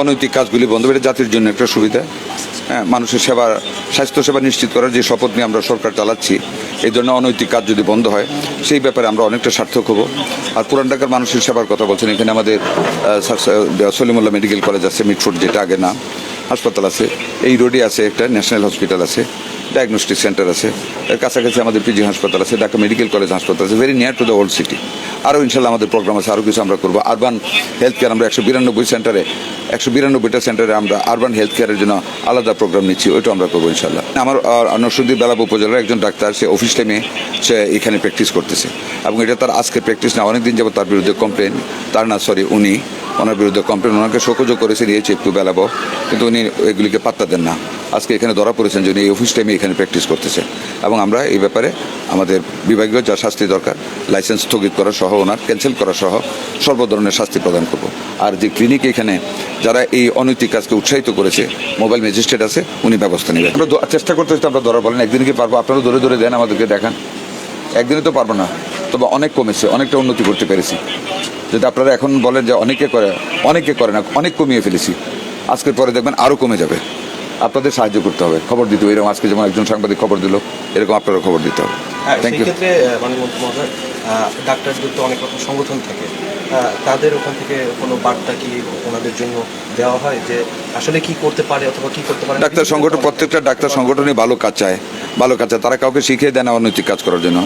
অনৈতিক কাজগুলি বন্ধ করে জাতির জন্য একটা সুবিধা। হ্যাঁ, মানুষের সেবা, স্বাস্থ্যসেবা নিশ্চিত করার যে শপথ নিয়ে আমরা সরকার চালাচ্ছি, এই ধরনের অনৈতিক কাজ যদি বন্ধ হয় সেই ব্যাপারে আমরা অনেকটা সার্থক হব। আর পুরান ঢাকার মানুষের সেবার কথা বলছেন, এখানে আমাদের সলিমুল্লাহ মেডিকেল কলেজ আছে, মিটফোর্ড যেটা আগে নাম, হাসপাতাল আছে, এই রোডে আছে একটা ন্যাশনাল হসপিটাল আছে, ডায়াগনস্টিক সেন্টার আছে, এর কাছাকাছি আমাদের পিজি হাসপাতাল আছে, ঢাকা মেডিকেল কলেজ হাসপাতাল আছে, very near to the old city. আরও ইনশাল্লাহ আমাদের প্রোগ্রাম আছে, আরও কিছু আমরা করবো। আরবান হেলথ কেয়ার আমরা 192টা সেন্টারে আমরা আরবান হেলথ কেয়ারের জন্য আলাদা প্রোগ্রাম নিচ্ছি, ওইটা আমরা করবো ইনশাল্লাহ। আমার নরসিংদী বেলাব উপজেলার একজন ডাক্তার, সে অফিস টাইমে সে এখানে প্র্যাকটিস করতেছে, এবং এটা তার আজকে প্র্যাকটিস না, অনেকদিন যাবত তার বিরুদ্ধে কমপ্লেন, ওনার বিরুদ্ধে কমপ্লেন, ওনাকে শোকজও করেছে দিয়েছে একটু বেলাবো, কিন্তু উনি এগুলিকে পাত্তা দেন না। আজকে এখানে ধরা পড়েছেন যে উনি এই অফিস টাইমে এখানে প্র্যাকটিস করতেছে, এবং আমরা এই ব্যাপারে আমাদের বিভাগীয় যা শাস্তি দরকার, লাইসেন্স স্থগিত করা সহ, ওনার ক্যান্সেল করা সহ সর্ব ধরনের শাস্তি প্রদান করব। আর যে ক্লিনিক এখানে যারা এই অনৈতিক কাজকে উৎসাহিত করেছে, মোবাইল ম্যাজিস্ট্রেট আছে, উনি ব্যবস্থা নেবেন। আমরা চেষ্টা করতে আমরা ধরা বলেন, একদিন কি পারবো? আপনারা ধরে ধরে দেন, আমাদেরকে দেখান। একদিনে তো পারবো না, তবে অনেক কমেছে, অনেকটা উন্নতি করতে পেরেছি। যদি আপনারা এখন বলেন যে অনেকে করে না, অনেক কমিয়ে ফেলেছি, আজকের পরে দেখবেন আরও কমে যাবে। আপনাদের সাহায্য করতে হবে, খবর দিতে হবে, এরকম আজকে যেমন একজন সাংবাদিক খবর দিল, এরকম আপনারা খবর দিতে হবে। Thank you. সেক্ষেত্রে ডাক্তারদের তো অনেক রকম সংগঠন থাকে, তাদের ওখান থেকে কোনো বার্তা কি ওনাদের জন্য দেওয়া হয় যে আসলে কি করতে পারে অথবা কি করতে পারে? ডাক্তার সংগঠন, প্রত্যেকটা ডাক্তার সংগঠনই ভালো কাজ চায়, তারা কাউকে শিখিয়ে দেয় না অনৈতিক কাজ করার জন্য।